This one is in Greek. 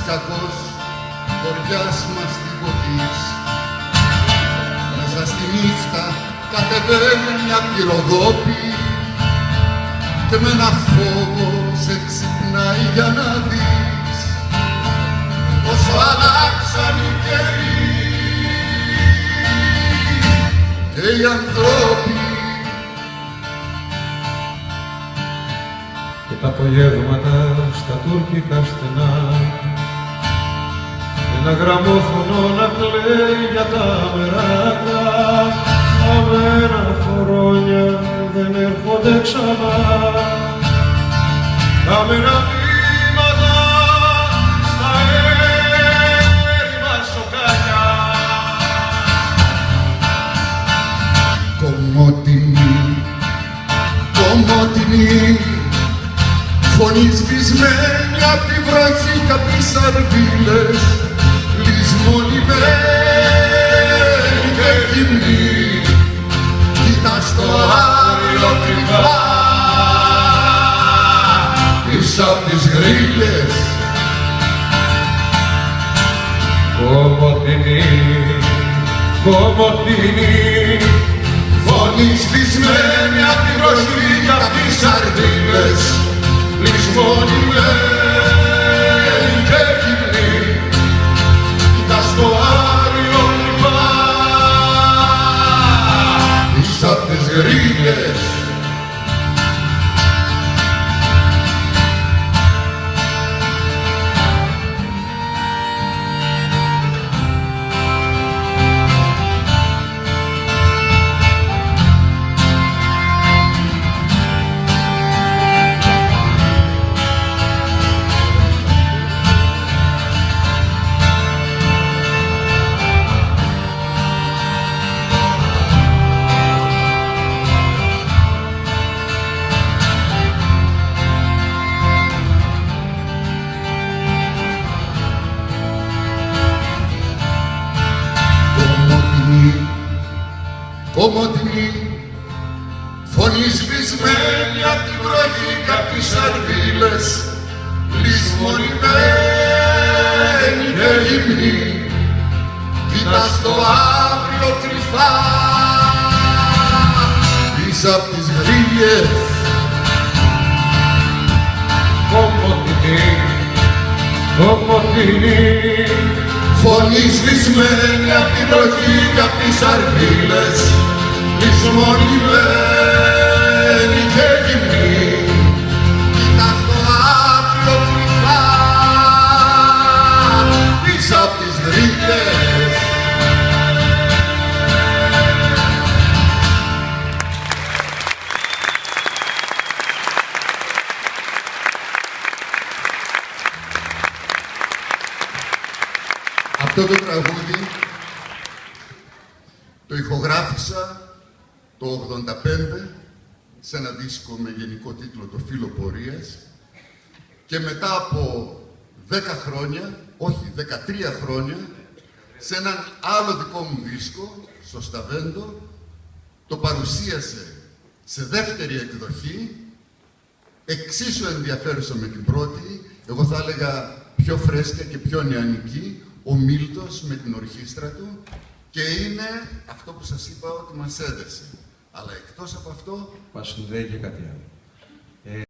κακός χωριάς μας τυχωτής. Μέσα στη νύχτα κατεβαίνει μια πυροδόπη και με ένα φόβο σε ξυπνάει για να δεις πόσο αλλάξαν οι καιροί και οι ανθρώποι. Και τα απογεύματα στα τουρκικά στενά ένα γραμμόφωνο να κλαίει για τα μεράτα. Χαμένα χρόνια δεν έρχονται ξανά. Χαμένα βήματα στα έρημα σοκάκια. Κομμότινη, κομμότινη, φωνή σβησμένη απ' τη βροχή κι απ' τις σαρδίλες, λησμονημένη και γυμνή, κοίτας το αύριο κρυφά πίσω απ' τις γρίλες. Κομμωτινή, κομμωτινή, φωνή σβησμένη απ' τη βροχή κι απ' τις σαρδίλες, λησμονημένη και γυμνή, κοίτας το αύριο κρυφά πίσω απ' τις γρίλες. Κομμωτινή, φωνή σβησμένη απ' τη βροχή κι απ' τις σαρδίλες, λησμονημένη και γυμνή, κοίτας το αύριο κρυφά πίσω απ' τις γρίλες. κομμωτινή, κομμωτινή, Φωνή σβησμένη απ' τη βροχή κι απ' τις σαρδίλες, λησμονημένη και γυμνή, κοίτας το αύριο κρυφά πίσω απ' τις γρίλες. Αυτό το τραγούδι το ηχογράφησα το 85 σε ένα δίσκο με γενικό τίτλο «Το φύλλο πορείας» και μετά από 10 χρόνια, όχι 13 χρόνια, σε έναν άλλο δικό μου δίσκο, στο Σταβέντο, το παρουσίασε σε δεύτερη εκδοχή, εξίσου ενδιαφέρουσα με την πρώτη, εγώ θα έλεγα πιο φρέσκια και πιο νεανική, ο Μίλτος με την ορχήστρα του, και είναι αυτό που σας είπα ότι μας έδεσε. Αλλά εκτός από αυτό, μας συνδέει και κάτι άλλο.